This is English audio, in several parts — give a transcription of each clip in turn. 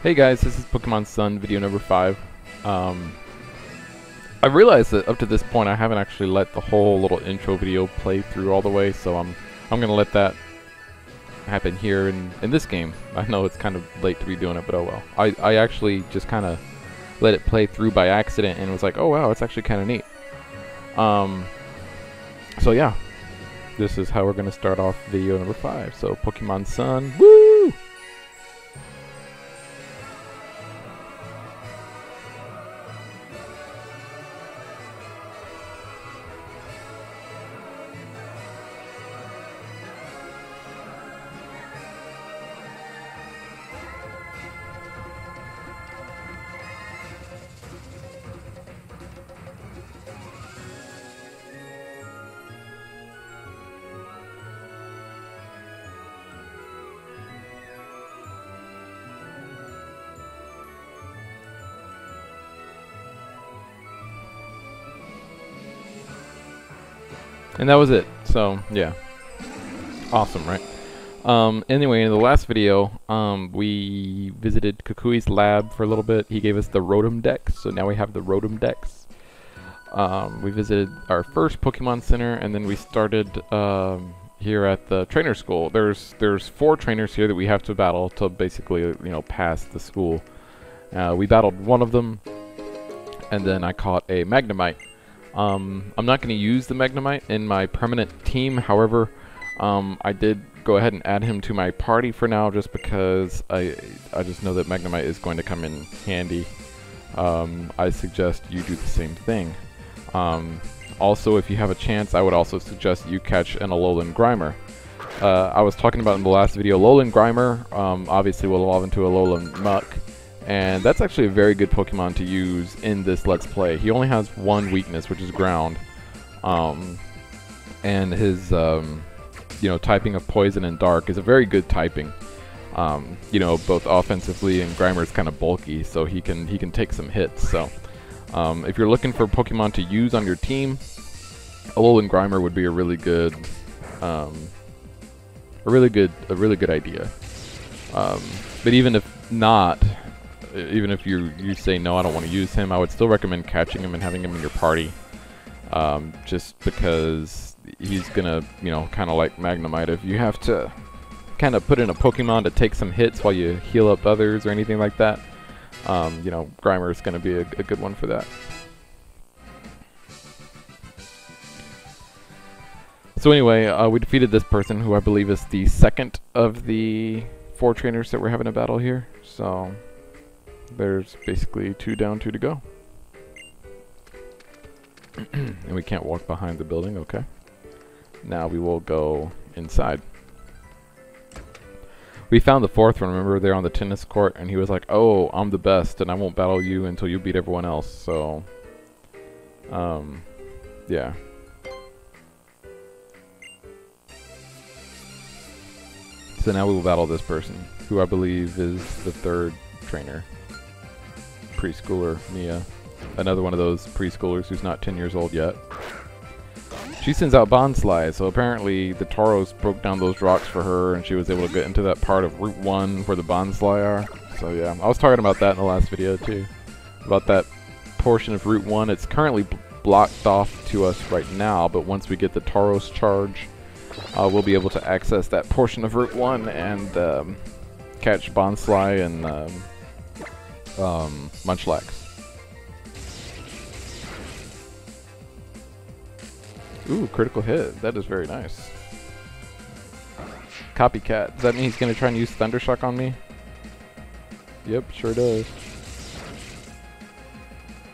Hey guys, this is Pokemon Sun, video number 5. I realized that up to this point I haven't actually let the whole little intro video play through all the way, so I'm gonna let that happen here in this game. I know it's kind of late to be doing it, but oh well. I actually just kind of let it play through by accident and was like, oh wow, it's actually kind of neat. So yeah, this is how we're gonna start off video number 5. So Pokemon Sun, woo! And that was it. So yeah, awesome, right? Anyway, in the last video, we visited Kukui's lab for a little bit. He gave us the Rotom Dex, so now we have the Rotom Dex. We visited our first Pokemon Center, and then we started here at the trainer school. There's 4 trainers here that we have to battle to basically, pass the school. We battled one of them, and then I caught a Magnemite. I'm not going to use the Magnemite in my permanent team, however, I did go ahead and add him to my party for now just because I just know that Magnemite is going to come in handy. I suggest you do the same thing. Also, if you have a chance, I would also suggest you catch an Alolan Grimer. I was talking about in the last video, Alolan Grimer obviously will evolve into Alolan Muck. And that's actually a very good Pokemon to use in this Let's Play. He only has one weakness, which is Ground. And his, typing of Poison and Dark is a very good typing. Both offensively, and Grimer's kind of bulky, so he can take some hits. So, if you're looking for Pokemon to use on your team, Alolan Grimer would be a really good idea. But even if not, even if you say no, I don't want to use him, I would still recommend catching him and having him in your party, just because he's gonna, kind of like Magnemite. If you have to kind of put in a Pokemon to take some hits while you heal up others or anything like that, Grimer is gonna be a good one for that. So anyway, we defeated this person, who I believe is the second of the 4 trainers that we're having a battle here. So there's basically 2 down, 2 to go. And we can't walk behind the building, okay. Now we will go inside. We found the 4th one, remember, there on the tennis court, and he was like, oh, I'm the best, and I won't battle you until you beat everyone else, so, yeah. So now we will battle this person, who I believe is the 3rd trainer. Preschooler Mia, another one of those preschoolers who's not 10 years old yet. She sends out Bonsly, so apparently the Tauros broke down those rocks for her, and she was able to get into that part of Route 1 where the Bonsly are. So yeah, I was talking about that in the last video too, about that portion of Route 1. It's currently blocked off to us right now, but once we get the Tauros charge, we'll be able to access that portion of Route 1 and catch Bonsly and Munchlax. Ooh, critical hit. That is very nice. Copycat. Does that mean he's going to try and use Thundershock on me? Yep, sure does.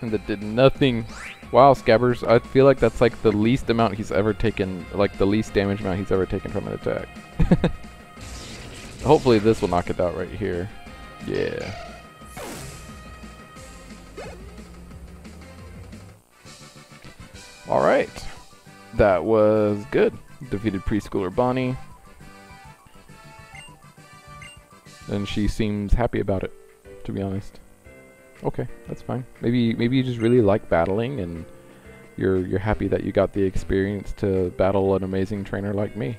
And that did nothing. Wow, Scabbers. I feel like that's like the least amount he's ever taken, like the least damage amount he's ever taken from an attack. Hopefully this will knock it out right here. Yeah. Alright. That was good. Defeated preschooler Bonnie. And she seems happy about it, to be honest. Okay, that's fine. Maybe you just really like battling and you're happy that you got the experience to battle an amazing trainer like me.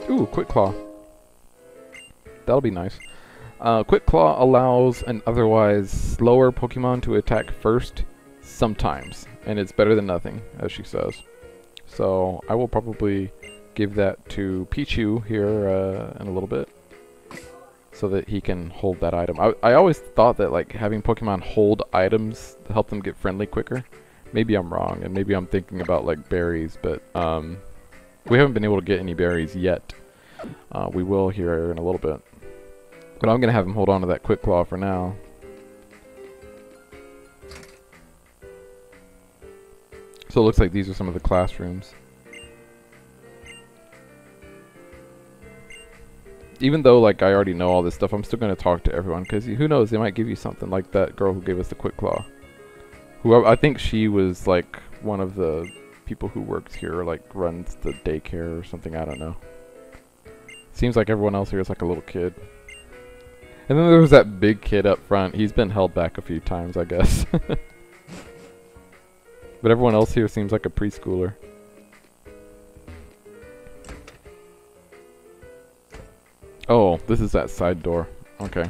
Ooh, Quick Claw. That'll be nice. Quick Claw allows an otherwise slower Pokemon to attack first sometimes, and it's better than nothing, as she says. So I will probably give that to Pichu here in a little bit, so that he can hold that item. I always thought that like having Pokemon hold items to help them get friendly quicker. Maybe I'm wrong, and maybe I'm thinking about like berries, but we haven't been able to get any berries yet. We will here in a little bit. But I'm going to have him hold on to that Quick Claw for now. So it looks like these are some of the classrooms. Even though like I already know all this stuff, I'm still going to talk to everyone, because who knows, they might give you something like that girl who gave us the Quick Claw. Who I think she was like one of the people who works here, like runs the daycare or something, I don't know. Seems like everyone else here is like a little kid. And then there was that big kid up front. He's been held back a few times, I guess. But everyone else here seems like a preschooler. Oh, this is that side door. Okay.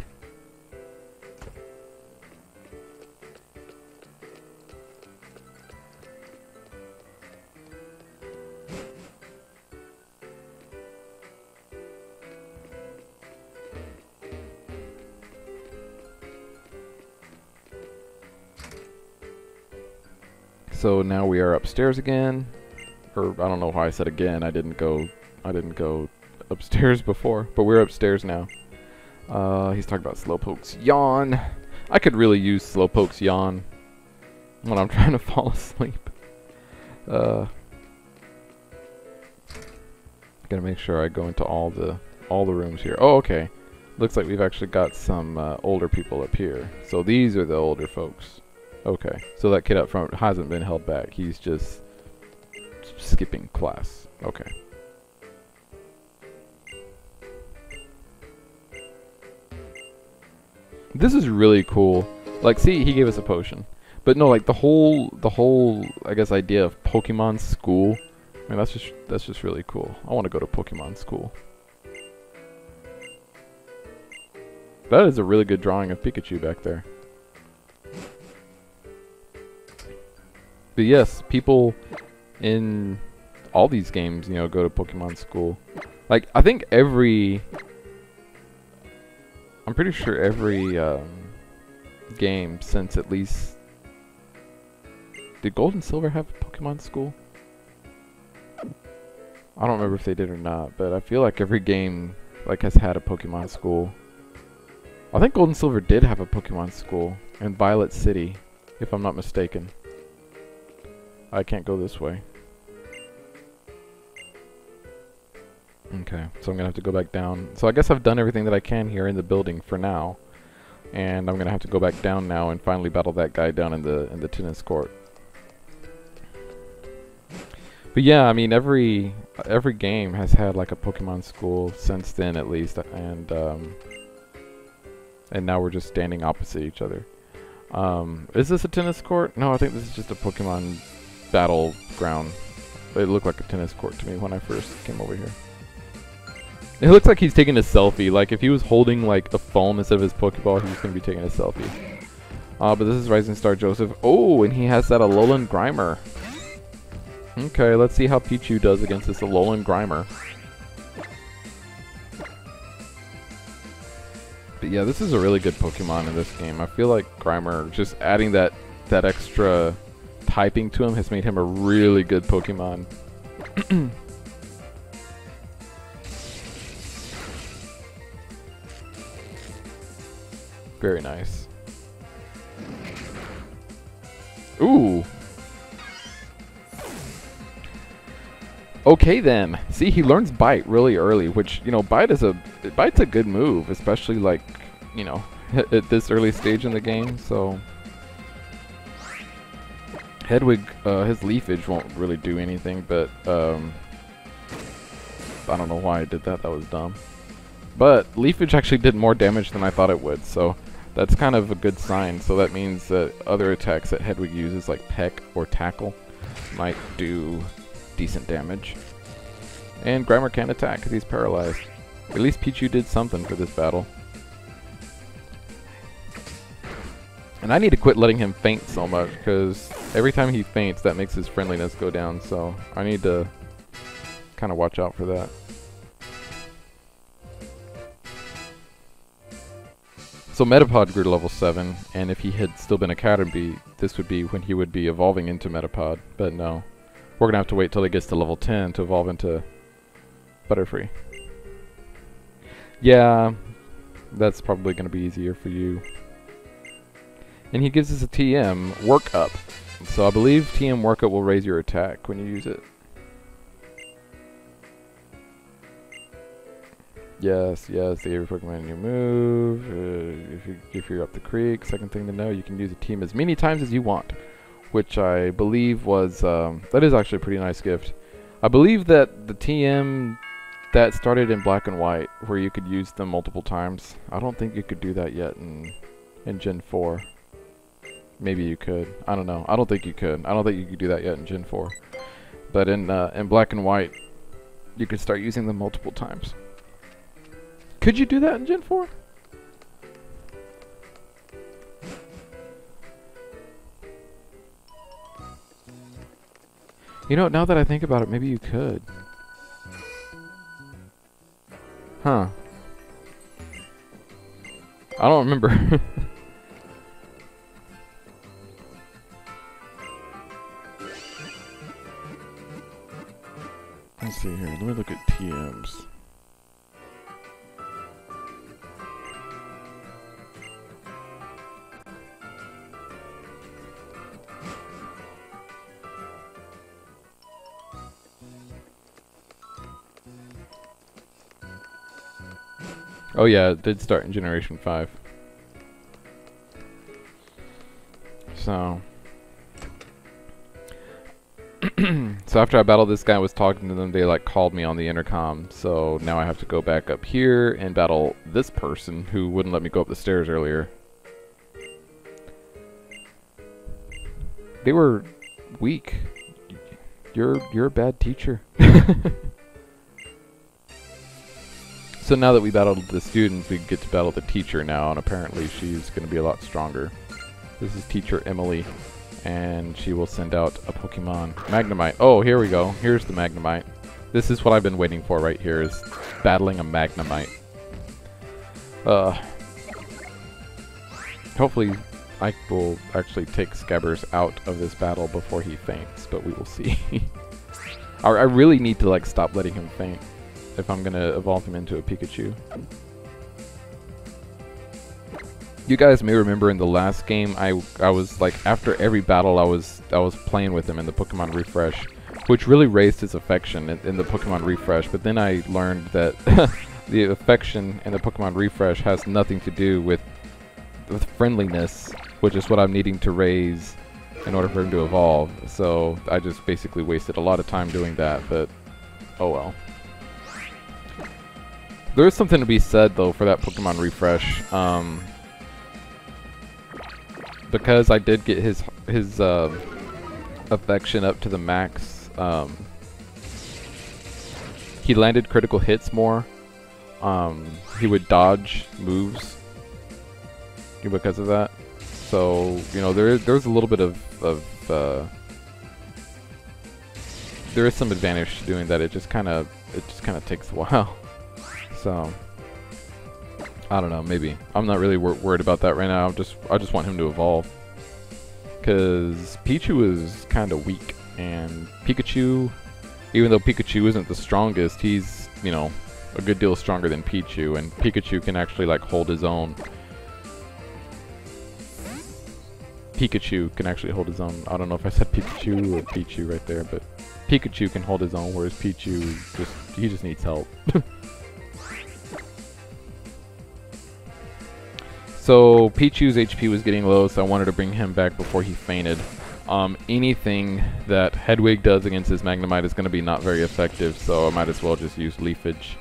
So now we are upstairs again, or I don't know why I said again. I didn't go upstairs before, but we're upstairs now. He's talking about Slowpoke's yawn. I could really use Slowpoke's yawn when I'm trying to fall asleep. Gotta make sure I go into all the rooms here. Oh, okay. Looks like we've actually got some older people up here. So these are the older folks. Okay, so that kid up front hasn't been held back. He's just skipping class. Okay. This is really cool. Like, see, he gave us a potion. But no, like the whole I guess idea of Pokemon school. I mean, that's just really cool. I want to go to Pokemon school. That is a really good drawing of Pikachu back there. But yes, people in all these games, you know, go to Pokemon school. Like, I think I'm pretty sure every game since at least... Did Gold and Silver have Pokemon school? I don't remember if they did or not, but I feel like every game like has had a Pokemon school. I think Gold and Silver did have a Pokemon school in Violet City, if I'm not mistaken. I can't go this way. Okay, so I'm gonna have to go back down. So I guess I've done everything that I can here in the building for now, and I'm gonna have to go back down now and finally battle that guy down in the tennis court. But yeah, I mean every game has had like a Pokemon school since then at least, and now we're just standing opposite each other. Is this a tennis court? No, I think this is just a Pokemon battleground. It looked like a tennis court to me when I first came over here. It looks like he's taking a selfie. Like if he was holding like a phone instead of his Pokeball, he's gonna be taking a selfie. But this is Rising Star Joseph. Oh, and he has that Alolan Grimer. Okay, let's see how Pichu does against this Alolan Grimer. But yeah, this is a really good Pokemon in this game. I feel like Grimer, just adding that extra typing to him has made him a really good Pokemon. Very nice. Ooh. Okay then. See, he learns Bite really early, which, you know, Bite's a good move, especially like, you know, at this early stage in the game, so Hedwig, his leafage won't really do anything, but I don't know why I did that. That was dumb. But leafage actually did more damage than I thought it would, so that's kind of a good sign. So that means that other attacks that Hedwig uses, like Peck or Tackle, might do decent damage. And Grimer can't attack because he's paralyzed. At least Pichu did something for this battle. And I need to quit letting him faint so much, because every time he faints, that makes his friendliness go down, so I need to kind of watch out for that. So Metapod grew to level 7, and if he had still been a Caterpie, this would be when he would be evolving into Metapod, but no. We're going to have to wait till he gets to level 10 to evolve into Butterfree. Yeah, that's probably going to be easier for you. And he gives us a TM Workup. So I believe TM Workup will raise your attack when you use it. Yes, yes, the every Pokemon you move. If you're up the creek, second thing to know, you can use a team as many times as you want. Which I believe was, that is actually a pretty nice gift. I believe that the TM that started in Black and White, where you could use them multiple times, I don't think you could do that yet in Gen 4. Maybe you could. I don't know. I don't think you could. I don't think you could do that yet in Gen 4. But in Black and White, you could start using them multiple times. Could you do that in Gen 4? You know, now that I think about it, maybe you could. Huh. I don't remember. Let's see here. Let me look at TMs. Oh yeah, it did start in Generation 5. So... So after I battled this guy and was talking to them, they like called me on the intercom. So now I have to go back up here and battle this person who wouldn't let me go up the stairs earlier. They were weak. You're a bad teacher. So now that we battled the students, we get to battle the teacher now, and apparently she's going to be a lot stronger. This is Teacher Emily, and she will send out a Pokemon. Magnemite. Oh, here we go. Here's the Magnemite. This is what I've been waiting for right here, is battling a Magnemite. Hopefully I will actually take Scabbers out of this battle before he faints, but we will see. I really need to like stop letting him faint if I'm gonna evolve him into a Pikachu. You guys may remember in the last game, I was like, after every battle I was playing with him in the Pokemon Refresh, which really raised his affection in the Pokemon Refresh, but then I learned that the affection in the Pokemon Refresh has nothing to do with friendliness, which is what I'm needing to raise in order for him to evolve. So I just basically wasted a lot of time doing that, but oh well. There is something to be said though for that Pokemon Refresh, because I did get his affection up to the max. He landed critical hits more. He would dodge moves because of that. So you know there's a little bit of there is some advantage to doing that. It just kind of takes a while. So I don't know. Maybe I'm not really worried about that right now. I just want him to evolve, because Pichu is kind of weak, and Pikachu, even though Pikachu isn't the strongest, he's, you know, a good deal stronger than Pichu, and Pikachu can actually like hold his own. Pikachu can actually hold his own. I don't know if I said Pikachu or Pichu right there, but Pikachu can hold his own, whereas Pichu he just needs help. So Pichu's HP was getting low, so I wanted to bring him back before he fainted. Anything that Hedwig does against his Magnemite is going to be not very effective, so I might as well just use Leafage.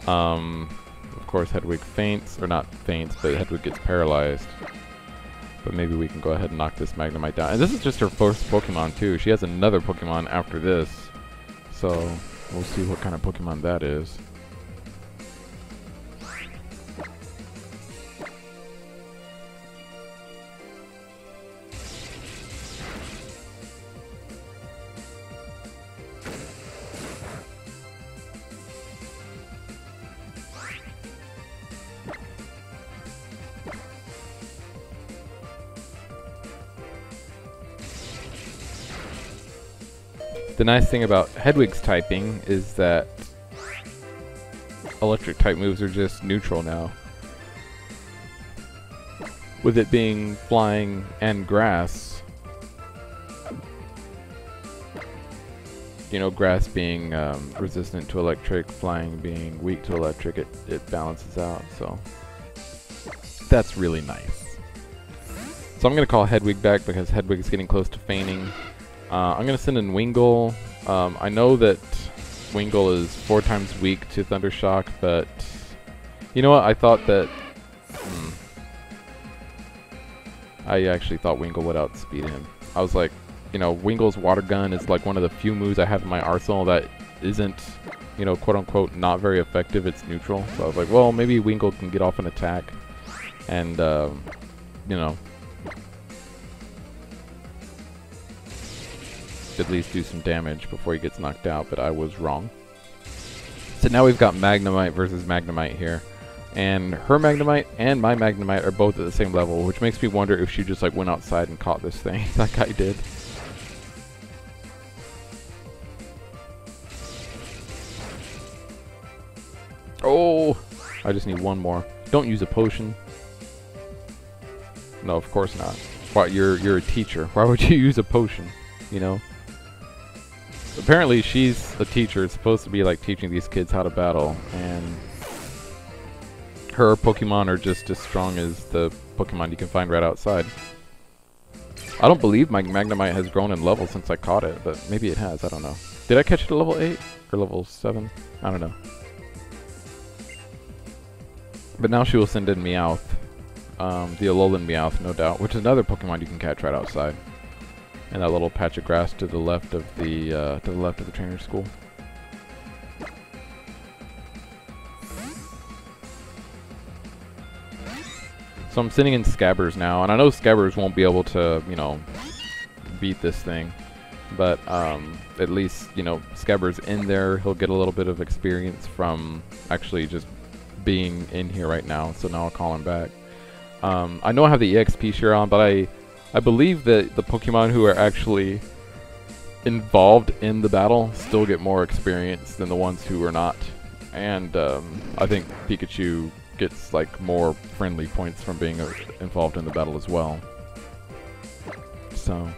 Of course Hedwig faints, or not faints, but Hedwig gets paralyzed. But maybe we can go ahead and knock this Magnemite down. And this is just her first Pokemon too. She has another Pokemon after this. So We'll see what kind of Pokemon that is. The nice thing about Hedwig's typing is that electric type moves are just neutral now. With it being flying and grass, you know, grass being resistant to electric, flying being weak to electric, it balances out, so that's really nice. So I'm going to call Hedwig back because Hedwig's getting close to fainting. I'm going to send in Wingull. I know that Wingull is 4 times weak to Thundershock, but you know what? I thought that... I actually thought Wingull would outspeed him. I was like, you know, Wingull's Water Gun is like one of the few moves I have in my arsenal that isn't, you know, quote-unquote not very effective. It's neutral. So I was like, well, maybe Wingull can get off an attack and, you know, at least do some damage before he gets knocked out, but I was wrong. So now we've got Magnemite versus Magnemite here. And her Magnemite and my Magnemite are both at the same level, which makes me wonder if she just like went outside and caught this thing like I did. Oh! I just need one more. Don't use a potion. No, of course not. Why, you're a teacher. Why would you use a potion? You know? Apparently she's a teacher. It's supposed to be like teaching these kids how to battle, and her Pokemon are just as strong as the Pokemon you can find right outside. I don't believe my Magnemite has grown in level since I caught it, but maybe it has. I don't know. Did I catch it at level 8 or level 7? I don't know. But now she will send in Meowth, the Alolan Meowth, no doubt, which is another Pokemon you can catch right outside. And that little patch of grass to the left of the trainer school. So I'm sending in Scabbers now, and I know Scabbers won't be able to, you know, beat this thing, but at least, you know, Scabbers in there, he'll get a little bit of experience from actually just being in here right now. So now I'll call him back. I know I have the EXP share on, but I believe that the Pokemon who are actually involved in the battle still get more experience than the ones who are not. And I think Pikachu gets like more friendly points from being involved in the battle as well. So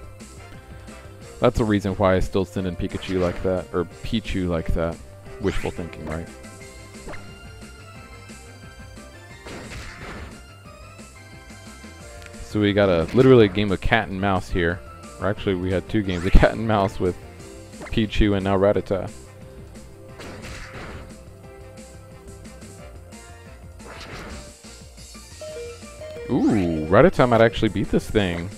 that's a reason why I still send in Pikachu like that, or Pichu like that. Wishful thinking, right? So we got literally a game of cat and mouse here. Or actually we had 2 games of cat and mouse with Pichu and now Rattata. Ooh, Rattata might actually beat this thing.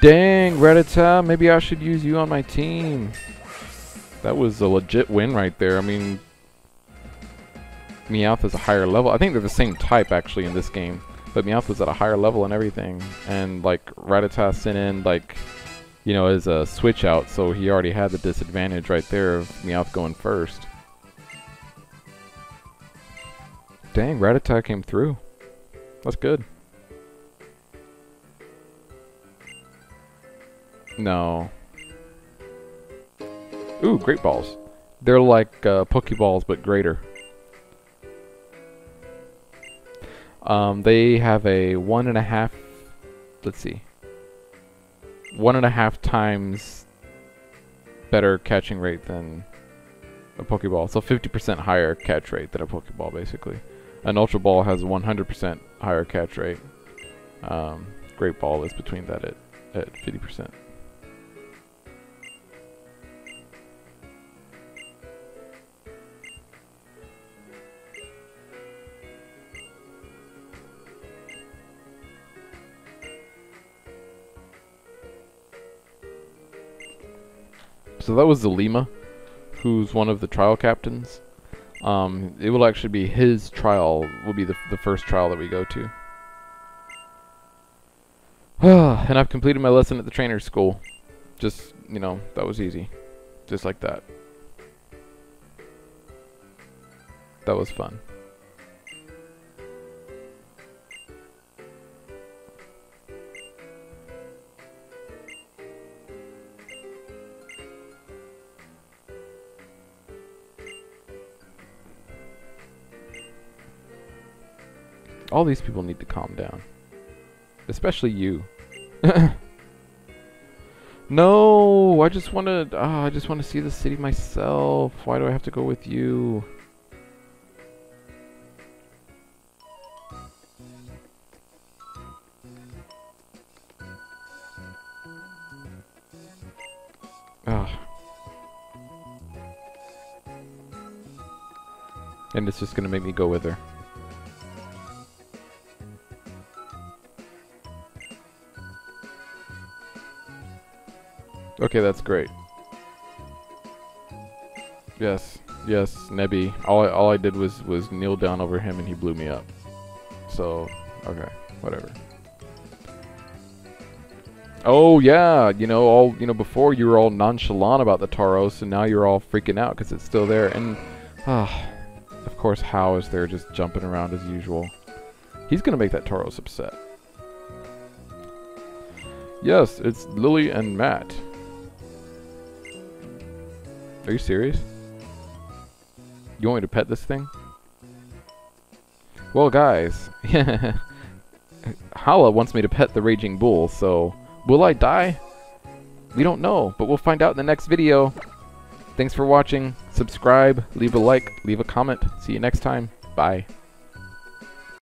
Dang, Rattata, maybe I should use you on my team. That was a legit win right there. I mean, Meowth is a higher level. I think they're the same type actually in this game, but Meowth was at a higher level and everything, and like Rattata sent in like, you know, as a switch out, so he already had the disadvantage right there of Meowth going first. Dang, Rattata came through. That's good. No. Ooh, Great Balls. They're like Pokeballs, but greater. They have a 1.5, let's see, 1.5 times better catching rate than a Pokeball. So 50% higher catch rate than a Pokeball, basically. An Ultra Ball has 100% higher catch rate. Great Ball is between that at 50%. So that was Zalima, who's one of the trial captains. It will actually be his trial, will be the first trial that we go to. And I've completed my lesson at the trainer's school. Just, you know, that was easy. Just like that. That was fun. All these people need to calm down. Especially you. No, I just want to see the city myself. Why do I have to go with you? Ugh. And it's just gonna make me go with her. Okay, that's great. Yes, yes, Nebby. All I did was kneel down over him and he blew me up. So, okay, whatever. Oh yeah, before you were all nonchalant about the Tauros, and now you're all freaking out because it's still there. And of course, Hau is there just jumping around as usual. He's gonna make that Tauros upset. Yes, it's Lily and Matt. Are you serious? You want me to pet this thing? Well, guys, Hala wants me to pet the raging bull, so will I die? We don't know, but we'll find out in the next video. Thanks for watching. Subscribe, leave a like, leave a comment. See you next time. Bye.